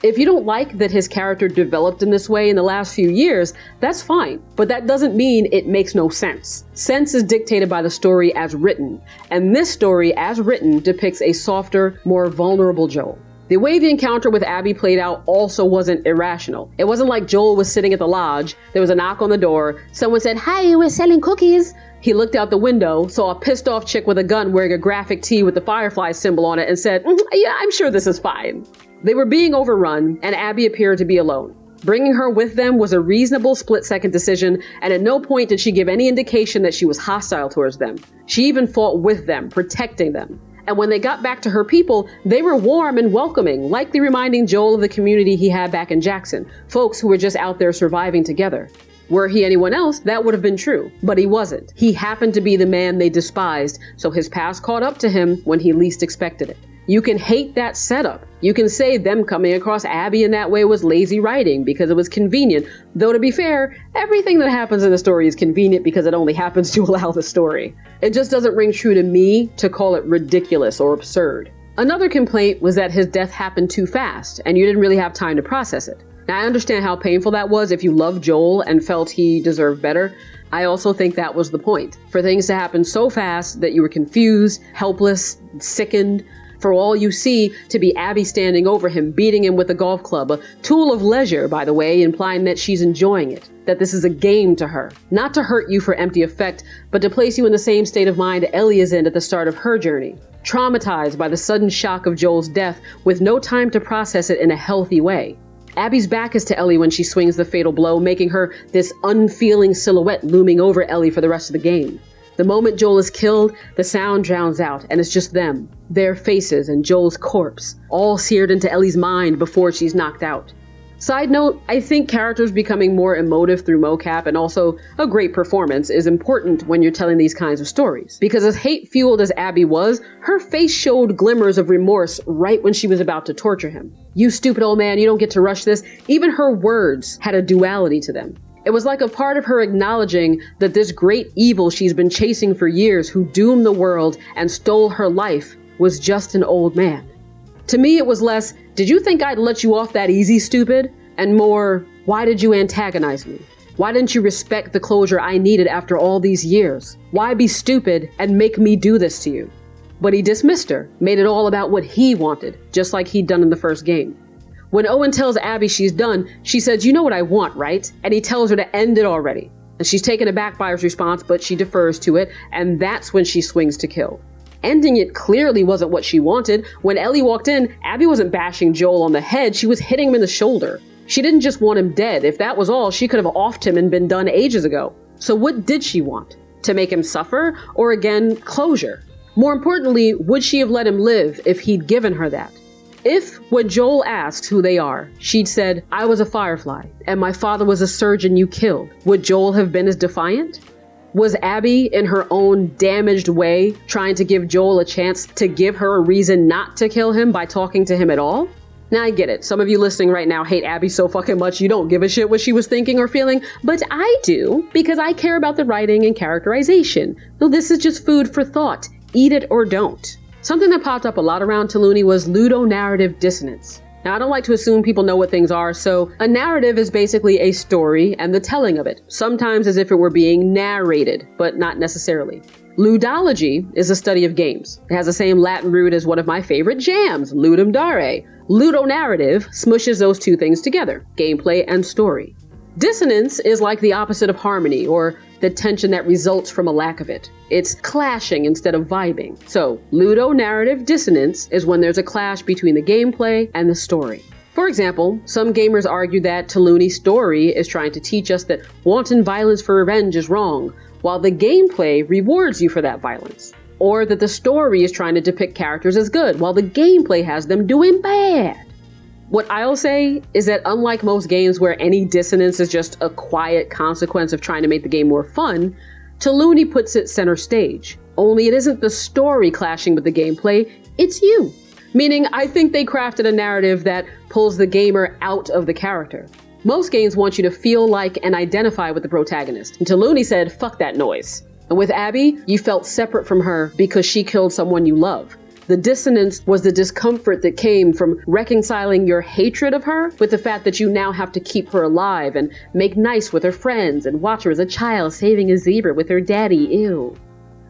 If you don't like that his character developed in this way in the last few years, that's fine, but that doesn't mean it makes no sense. Sense is dictated by the story as written, and this story as written depicts a softer, more vulnerable Joel. The way the encounter with Abby played out also wasn't irrational. It wasn't like Joel was sitting at the lodge, there was a knock on the door, someone said, "Hi, we're selling cookies." He looked out the window, saw a pissed off chick with a gun wearing a graphic tee with the Firefly symbol on it and said, "Yeah, I'm sure this is fine." They were being overrun, and Abby appeared to be alone. Bringing her with them was a reasonable split-second decision, and at no point did she give any indication that she was hostile towards them. She even fought with them, protecting them. And when they got back to her people, they were warm and welcoming, likely reminding Joel of the community he had back in Jackson, folks who were just out there surviving together. Were he anyone else, that would have been true, but he wasn't. He happened to be the man they despised, so his past caught up to him when he least expected it. You can hate that setup. You can say them coming across Abby in that way was lazy writing because it was convenient, though to be fair, everything that happens in the story is convenient because it only happens to allow the story. It just doesn't ring true to me to call it ridiculous or absurd. Another complaint was that his death happened too fast, and you didn't really have time to process it. Now, I understand how painful that was if you loved Joel and felt he deserved better. I also think that was the point. For things to happen so fast that you were confused, helpless, sickened, for all you see to be Abby standing over him, beating him with a golf club, a tool of leisure, by the way, implying that she's enjoying it, that this is a game to her. Not to hurt you for empty effect, but to place you in the same state of mind Ellie is in at the start of her journey. Traumatized by the sudden shock of Joel's death, with no time to process it in a healthy way. Abby's back is to Ellie when she swings the fatal blow, making her this unfeeling silhouette looming over Ellie for the rest of the game. The moment Joel is killed, the sound drowns out, and it's just them, their faces, and Joel's corpse, all seared into Ellie's mind before she's knocked out. Side note, I think characters becoming more emotive through mocap and also a great performance is important when you're telling these kinds of stories. Because as hate-fueled as Abby was, her face showed glimmers of remorse right when she was about to torture him. "You stupid old man, you don't get to rush this." Even her words had a duality to them. It was like a part of her acknowledging that this great evil she's been chasing for years, who doomed the world and stole her life, was just an old man. To me, it was less, "Did you think I'd let you off that easy, stupid?" and more, "Why did you antagonize me? Why didn't you respect the closure I needed after all these years? Why be stupid and make me do this to you?" But he dismissed her, made it all about what he wanted, just like he'd done in the first game. When Owen tells Abby she's done, she says, "You know what I want, right?" And he tells her to end it already. And she's taken aback by his response, but she defers to it, and that's when she swings to kill. Ending it clearly wasn't what she wanted. When Ellie walked in, Abby wasn't bashing Joel on the head, she was hitting him in the shoulder. She didn't just want him dead. If that was all, she could have offed him and been done ages ago. So what did she want? To make him suffer? Or again, closure? More importantly, would she have let him live if he'd given her that? If, when Joel asks who they are, she'd said, "I was a Firefly, and my father was a surgeon you killed," would Joel have been as defiant? Was Abby, in her own damaged way, trying to give Joel a chance to give her a reason not to kill him by talking to him at all? Now, I get it. Some of you listening right now hate Abby so fucking much you don't give a shit what she was thinking or feeling, but I do, because I care about the writing and characterization. So this is just food for thought. Eat it or don't. Something that popped up a lot around Taluni was ludonarrative dissonance. Now, I don't like to assume people know what things are, so a narrative is basically a story and the telling of it, sometimes as if it were being narrated, but not necessarily. Ludology is a study of games. It has the same Latin root as one of my favorite jams, ludum dare. Ludonarrative smushes those two things together, gameplay and story. Dissonance is like the opposite of harmony, or the tension that results from a lack of it. It's clashing instead of vibing. So, ludonarrative dissonance is when there's a clash between the gameplay and the story. For example, some gamers argue that Taluni's story is trying to teach us that wanton violence for revenge is wrong, while the gameplay rewards you for that violence. Or that the story is trying to depict characters as good, while the gameplay has them doing bad. What I'll say is that unlike most games where any dissonance is just a quiet consequence of trying to make the game more fun, Taluni puts it center stage. Only it isn't the story clashing with the gameplay, it's you. Meaning, I think they crafted a narrative that pulls the gamer out of the character. Most games want you to feel like and identify with the protagonist. And Taluni said, "Fuck that noise." And with Abby, you felt separate from her because she killed someone you love. The dissonance was the discomfort that came from reconciling your hatred of her with the fact that you now have to keep her alive and make nice with her friends and watch her as a child saving a zebra with her daddy, ew.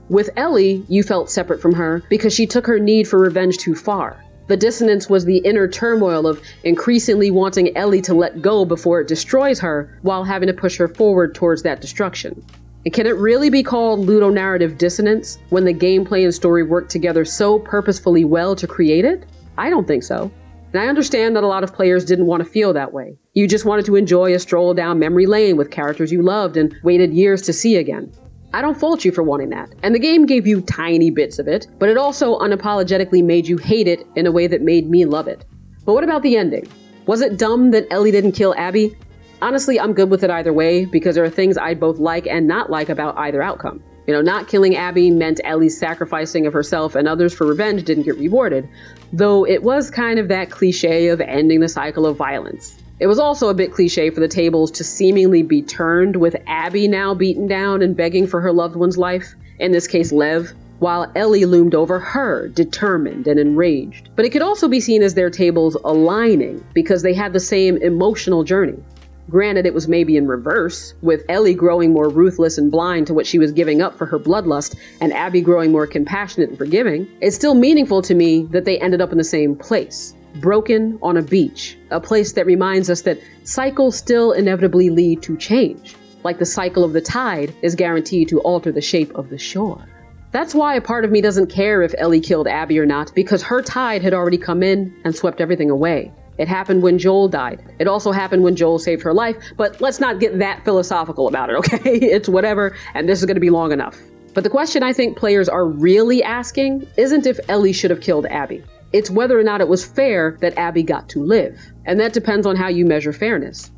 With Ellie, you felt separate from her because she took her need for revenge too far. The dissonance was the inner turmoil of increasingly wanting Ellie to let go before it destroys her, while having to push her forward towards that destruction. And can it really be called ludonarrative dissonance when the gameplay and story work together so purposefully well to create it? I don't think so. And I understand that a lot of players didn't want to feel that way. You just wanted to enjoy a stroll down memory lane with characters you loved and waited years to see again. I don't fault you for wanting that, and the game gave you tiny bits of it, but it also unapologetically made you hate it in a way that made me love it. But what about the ending? Was it dumb that Ellie didn't kill Abby? Honestly, I'm good with it either way, because there are things I'd both like and not like about either outcome. Not killing Abby meant Ellie's sacrificing of herself and others for revenge didn't get rewarded, though it was kind of that cliche of ending the cycle of violence. It was also a bit cliche for the tables to seemingly be turned, with Abby now beaten down and begging for her loved one's life, in this case Lev, while Ellie loomed over her, determined and enraged. But it could also be seen as their tables aligning, because they had the same emotional journey. Granted, it was maybe in reverse, with Ellie growing more ruthless and blind to what she was giving up for her bloodlust, and Abby growing more compassionate and forgiving. It's still meaningful to me that they ended up in the same place. Broken on a beach, a place that reminds us that cycles still inevitably lead to change, like the cycle of the tide is guaranteed to alter the shape of the shore. That's why a part of me doesn't care if Ellie killed Abby or not, because her tide had already come in and swept everything away. It happened when Joel died. It also happened when Joel saved her life, but let's not get that philosophical about it, okay? It's whatever, and this is going to be long enough. But the question I think players are really asking isn't if Ellie should have killed Abby. It's whether or not it was fair that Abby got to live. And that depends on how you measure fairness.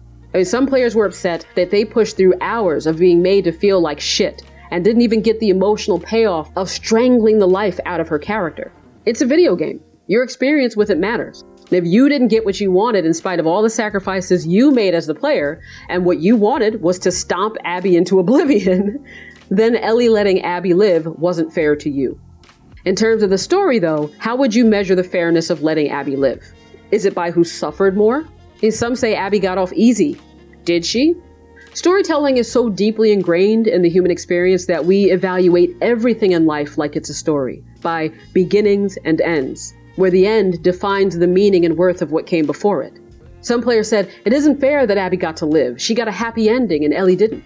Some players were upset that they pushed through hours of being made to feel like shit and didn't even get the emotional payoff of strangling the life out of her character. It's a video game. Your experience with it matters. And if you didn't get what you wanted in spite of all the sacrifices you made as the player, and what you wanted was to stomp Abby into oblivion, then Ellie letting Abby live wasn't fair to you. In terms of the story, though, how would you measure the fairness of letting Abby live? Is it by who suffered more? Some say Abby got off easy. Did she? Storytelling is so deeply ingrained in the human experience that we evaluate everything in life like it's a story, by beginnings and ends, where the end defines the meaning and worth of what came before it. Some players said, it isn't fair that Abby got to live. She got a happy ending and Ellie didn't.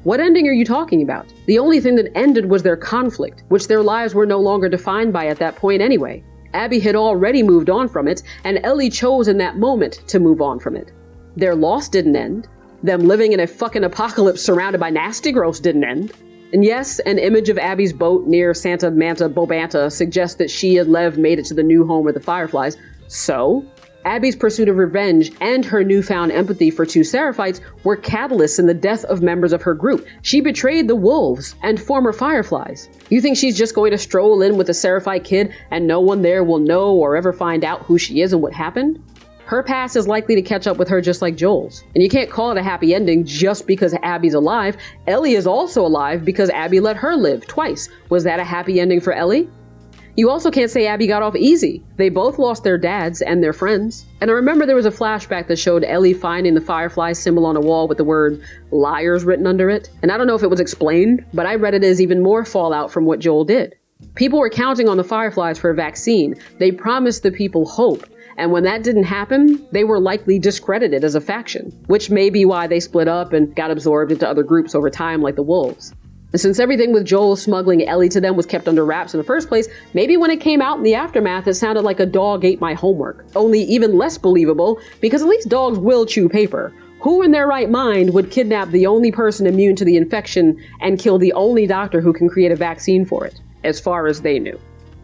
What ending are you talking about? The only thing that ended was their conflict, which their lives were no longer defined by at that point anyway. Abby had already moved on from it, and Ellie chose in that moment to move on from it. Their loss didn't end. Them living in a fucking apocalypse surrounded by nasty gross didn't end. And yes, an image of Abby's boat near Santa Manta Bobanta suggests that she and Lev made it to the new home of the Fireflies. So, Abby's pursuit of revenge and her newfound empathy for two Seraphites were catalysts in the death of members of her group. She betrayed the wolves and former Fireflies. You think she's just going to stroll in with a Seraphite kid and no one there will know or ever find out who she is and what happened? Her past is likely to catch up with her just like Joel's. And you can't call it a happy ending just because Abby's alive. Ellie is also alive because Abby let her live twice. Was that a happy ending for Ellie? You also can't say Abby got off easy. They both lost their dads and their friends. And I remember there was a flashback that showed Ellie finding the Firefly symbol on a wall with the word liars written under it. And I don't know if it was explained, but I read it as even more fallout from what Joel did. People were counting on the Fireflies for a vaccine. They promised the people hope. And when that didn't happen, they were likely discredited as a faction, which may be why they split up and got absorbed into other groups over time like the Wolves. And since everything with Joel smuggling Ellie to them was kept under wraps in the first place, maybe when it came out in the aftermath it sounded like a dog ate my homework. Only even less believable, because at least dogs will chew paper. Who in their right mind would kidnap the only person immune to the infection and kill the only doctor who can create a vaccine for it, as far as they knew?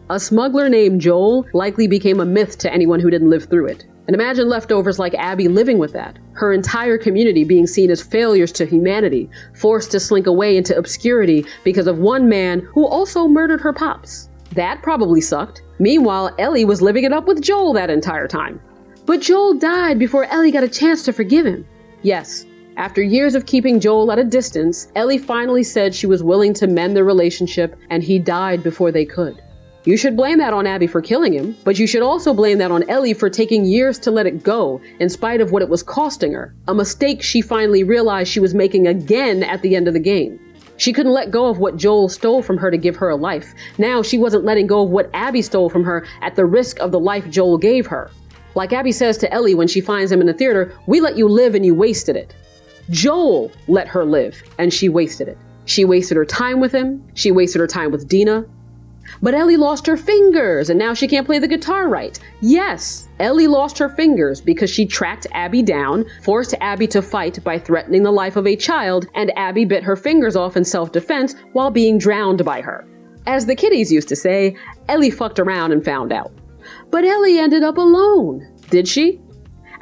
A smuggler named Joel likely became a myth to anyone who didn't live through it. And imagine leftovers like Abby living with that. Her entire community being seen as failures to humanity, forced to slink away into obscurity because of one man who also murdered her pops. That probably sucked. Meanwhile, Ellie was living it up with Joel that entire time. But Joel died before Ellie got a chance to forgive him. Yes, after years of keeping Joel at a distance, Ellie finally said she was willing to mend their relationship, and he died before they could. You should blame that on Abby for killing him, but you should also blame that on Ellie for taking years to let it go, in spite of what it was costing her. A mistake she finally realized she was making again at the end of the game. She couldn't let go of what Joel stole from her to give her a life. Now she wasn't letting go of what Abby stole from her at the risk of the life Joel gave her. Like Abby says to Ellie when she finds him in the theater, "We let you live and you wasted it." Joel let her live, and she wasted it. She wasted her time with him. She wasted her time with Dina. But Ellie lost her fingers, and now she can't play the guitar right. Yes, Ellie lost her fingers because she tracked Abby down, forced Abby to fight by threatening the life of a child, and Abby bit her fingers off in self-defense while being drowned by her. As the kiddies used to say, Ellie fucked around and found out. But Ellie ended up alone, did she?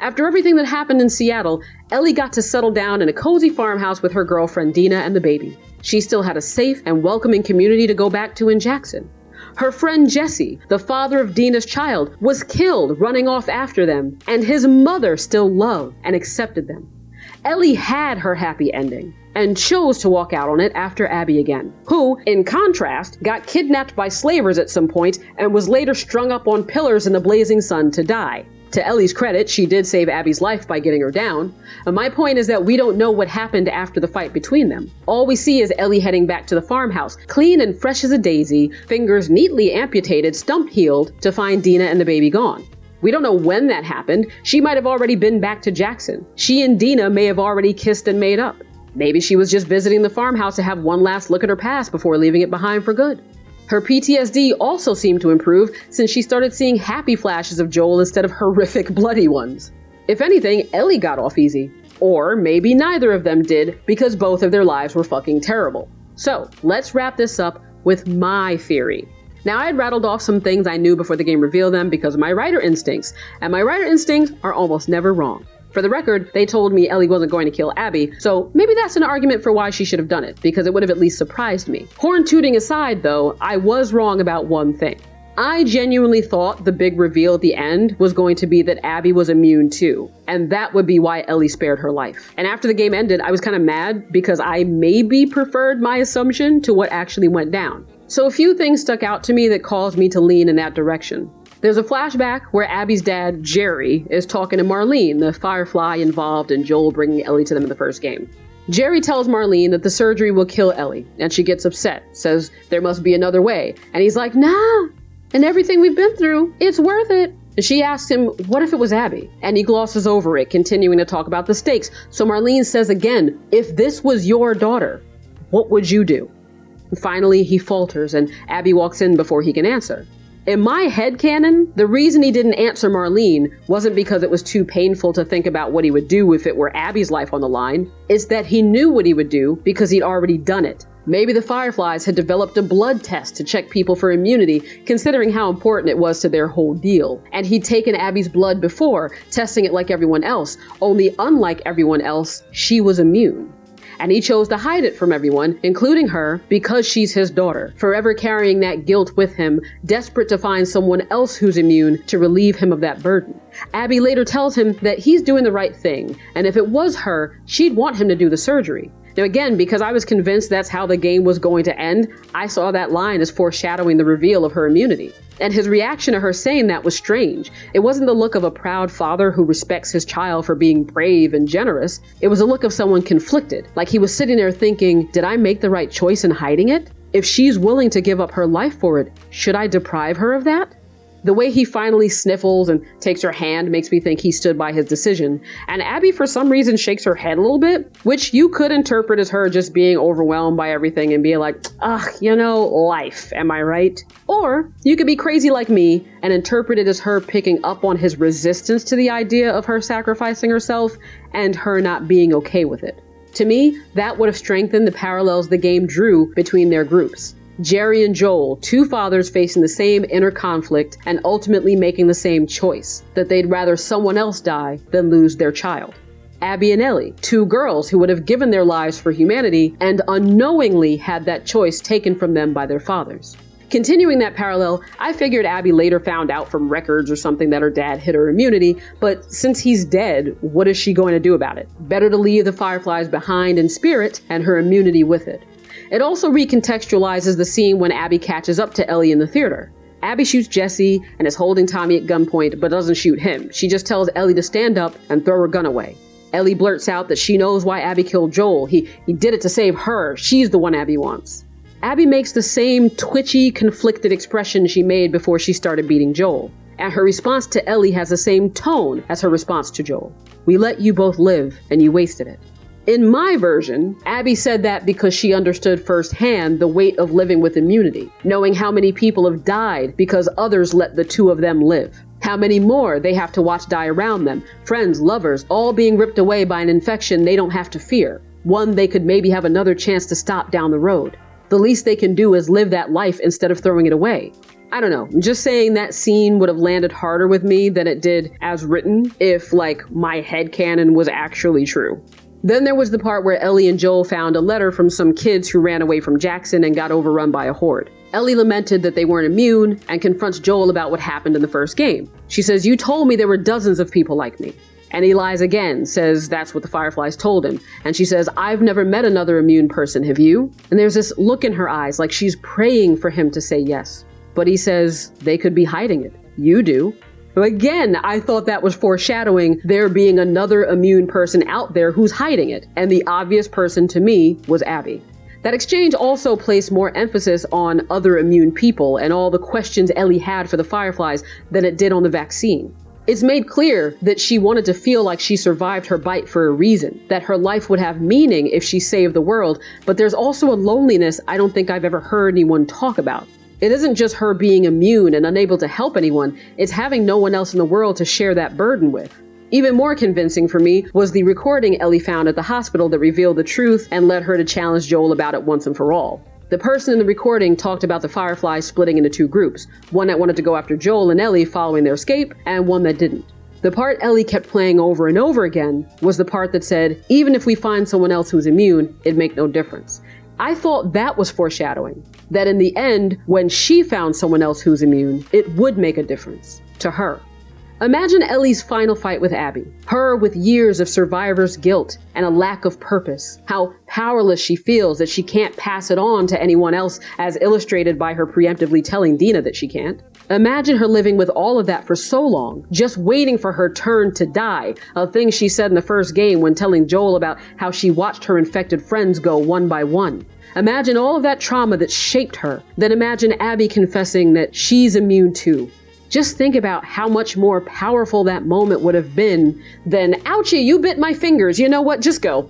After everything that happened in Seattle, Ellie got to settle down in a cozy farmhouse with her girlfriend Dina and the baby. She still had a safe and welcoming community to go back to in Jackson. Her friend Jesse, the father of Dina's child, was killed running off after them, and his mother still loved and accepted them. Ellie had her happy ending and chose to walk out on it after Abby again, who, in contrast, got kidnapped by slavers at some point and was later strung up on pillars in the blazing sun to die. To Ellie's credit, she did save Abby's life by getting her down. And my point is that we don't know what happened after the fight between them. All we see is Ellie heading back to the farmhouse, clean and fresh as a daisy, fingers neatly amputated, stump healed, to find Dina and the baby gone. We don't know when that happened. She might have already been back to Jackson. She and Dina may have already kissed and made up. Maybe she was just visiting the farmhouse to have one last look at her past before leaving it behind for good. Her PTSD also seemed to improve since she started seeing happy flashes of Joel instead of horrific bloody ones. If anything, Ellie got off easy. Or maybe neither of them did because both of their lives were fucking terrible. So, let's wrap this up with my theory. Now, I had rattled off some things I knew before the game revealed them because of my writer instincts, and my writer instincts are almost never wrong. For the record, they told me Ellie wasn't going to kill Abby, so maybe that's an argument for why she should have done it, because it would have at least surprised me. Horn tooting aside, though, I was wrong about one thing. I genuinely thought the big reveal at the end was going to be that Abby was immune too, and that would be why Ellie spared her life. And after the game ended, I was kind of mad because I maybe preferred my assumption to what actually went down. So a few things stuck out to me that caused me to lean in that direction. There's a flashback where Abby's dad, Jerry, is talking to Marlene, the Firefly involved in Joel bringing Ellie to them in the first game. Jerry tells Marlene that the surgery will kill Ellie, and she gets upset, says there must be another way. And he's like, nah, and everything we've been through, it's worth it. And she asks him, what if it was Abby? And he glosses over it, continuing to talk about the stakes. So Marlene says again, if this was your daughter, what would you do? And finally, he falters, and Abby walks in before he can answer. In my headcanon, the reason he didn't answer Marlene wasn't because it was too painful to think about what he would do if it were Abby's life on the line. It's that he knew what he would do because he'd already done it. Maybe the Fireflies had developed a blood test to check people for immunity, considering how important it was to their whole deal. And he'd taken Abby's blood before, testing it like everyone else, only unlike everyone else, she was immune. And he chose to hide it from everyone, including her, because she's his daughter, forever carrying that guilt with him, desperate to find someone else who's immune to relieve him of that burden. Abby later tells him that he's doing the right thing, and if it was her, she'd want him to do the surgery. Now again, because I was convinced that's how the game was going to end, I saw that line as foreshadowing the reveal of her immunity. And his reaction to her saying that was strange. It wasn't the look of a proud father who respects his child for being brave and generous. It was a look of someone conflicted, like he was sitting there thinking, did I make the right choice in hiding it? If she's willing to give up her life for it, should I deprive her of that? The way he finally sniffles and takes her hand makes me think he stood by his decision. And Abby, for some reason, shakes her head a little bit, which you could interpret as her just being overwhelmed by everything and be like, ugh, life, am I right? Or you could be crazy like me and interpret it as her picking up on his resistance to the idea of her sacrificing herself and her not being okay with it. To me, that would have strengthened the parallels the game drew between their groups. Jerry and Joel, two fathers facing the same inner conflict and ultimately making the same choice, that they'd rather someone else die than lose their child. Abby and Ellie, two girls who would have given their lives for humanity and unknowingly had that choice taken from them by their fathers. Continuing that parallel, I figured Abby later found out from records or something that her dad hid her immunity, but since he's dead, what is she going to do about it? Better to leave the Fireflies behind in spirit and her immunity with it. It also recontextualizes the scene when Abby catches up to Ellie in the theater. Abby shoots Jesse and is holding Tommy at gunpoint, but doesn't shoot him. She just tells Ellie to stand up and throw her gun away. Ellie blurts out that she knows why Abby killed Joel. He did it to save her. She's the one Abby wants. Abby makes the same twitchy, conflicted expression she made before she started beating Joel. And her response to Ellie has the same tone as her response to Joel. We let you both live, and you wasted it. In my version, Abby said that because she understood firsthand the weight of living with immunity, knowing how many people have died because others let the two of them live. How many more they have to watch die around them, friends, lovers, all being ripped away by an infection they don't have to fear, one they could maybe have another chance to stop down the road. The least they can do is live that life instead of throwing it away. I don't know, I'm just saying that scene would have landed harder with me than it did as written if, like, my headcanon was actually true. Then there was the part where Ellie and Joel found a letter from some kids who ran away from Jackson and got overrun by a horde. Ellie lamented that they weren't immune and confronts Joel about what happened in the first game. She says, "You told me there were dozens of people like me." And he lies again, says that's what the Fireflies told him. And she says, "I've never met another immune person, have you?" And there's this look in her eyes like she's praying for him to say yes. But he says, "They could be hiding it. You do." Again, I thought that was foreshadowing there being another immune person out there who's hiding it, and the obvious person to me was Abby. That exchange also placed more emphasis on other immune people and all the questions Ellie had for the Fireflies than it did on the vaccine. It's made clear that she wanted to feel like she survived her bite for a reason, that her life would have meaning if she saved the world, but there's also a loneliness I don't think I've ever heard anyone talk about. It isn't just her being immune and unable to help anyone, it's having no one else in the world to share that burden with. Even more convincing for me was the recording Ellie found at the hospital that revealed the truth and led her to challenge Joel about it once and for all. The person in the recording talked about the Fireflies splitting into two groups, one that wanted to go after Joel and Ellie following their escape, and one that didn't. The part Ellie kept playing over and over again was the part that said, "Even if we find someone else who's immune, it'd make no difference." I thought that was foreshadowing, that in the end, when she found someone else who's immune, it would make a difference to her. Imagine Ellie's final fight with Abby, her with years of survivor's guilt and a lack of purpose, how powerless she feels that she can't pass it on to anyone else, as illustrated by her preemptively telling Dina that she can't. Imagine her living with all of that for so long, just waiting for her turn to die, a thing she said in the first game when telling Joel about how she watched her infected friends go one by one. Imagine all of that trauma that shaped her, then imagine Abby confessing that she's immune too. Just think about how much more powerful that moment would have been than, "Ouchie, you bit my fingers, you know what, just go."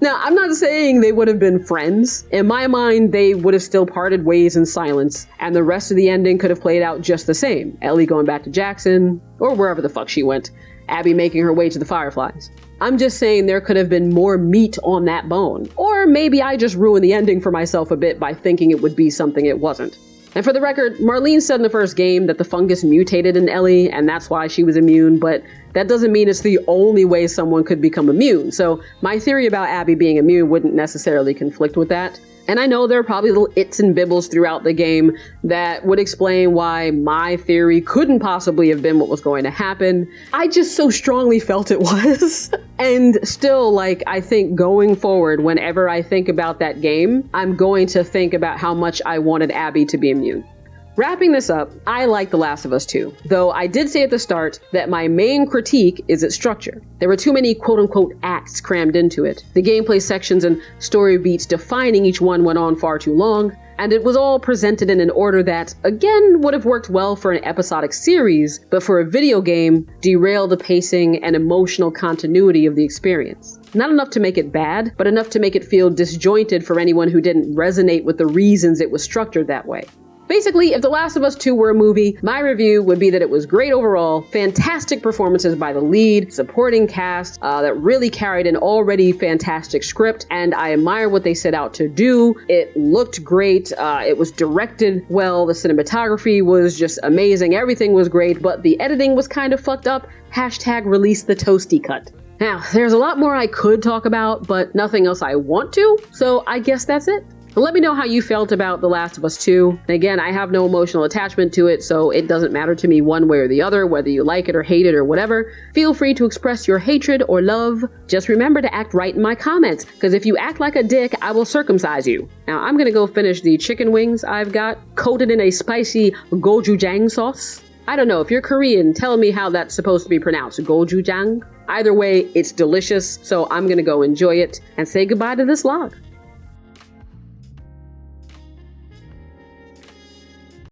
Now, I'm not saying they would have been friends. In my mind, they would have still parted ways in silence, and the rest of the ending could have played out just the same. Ellie going back to Jackson, or wherever the fuck she went. Abby making her way to the Fireflies. I'm just saying there could have been more meat on that bone. Or maybe I just ruined the ending for myself a bit by thinking it would be something it wasn't. And for the record, Marlene said in the first game that the fungus mutated in Ellie, and that's why she was immune, but that doesn't mean it's the only way someone could become immune. So my theory about Abby being immune wouldn't necessarily conflict with that. And I know there are probably little its and bibbles throughout the game that would explain why my theory couldn't possibly have been what was going to happen. I just so strongly felt it was. And still, like, I think going forward, whenever I think about that game, I'm going to think about how much I wanted Abby to be immune. Wrapping this up, I like The Last of Us 2, though I did say at the start that my main critique is its structure. There were too many quote-unquote acts crammed into it. The gameplay sections and story beats defining each one went on far too long, and it was all presented in an order that, again, would have worked well for an episodic series, but for a video game, derailed the pacing and emotional continuity of the experience. Not enough to make it bad, but enough to make it feel disjointed for anyone who didn't resonate with the reasons it was structured that way. Basically, if The Last of Us 2 were a movie, my review would be that it was great overall, fantastic performances by the lead, supporting cast that really carried an already fantastic script, and I admire what they set out to do. It looked great, it was directed well, the cinematography was just amazing, everything was great, but the editing was kind of fucked up. Hashtag release the toasty cut. Now, there's a lot more I could talk about, but nothing else I want to, so I guess that's it. But let me know how you felt about The Last of Us 2. And again, I have no emotional attachment to it, so it doesn't matter to me one way or the other, whether you like it or hate it or whatever. Feel free to express your hatred or love. Just remember to act right in my comments, because if you act like a dick, I will circumcise you. Now, I'm gonna go finish the chicken wings I've got, coated in a spicy gochujang sauce. I don't know, if you're Korean, tell me how that's supposed to be pronounced, gochujang. Either way, it's delicious, so I'm gonna go enjoy it and say goodbye to this vlog.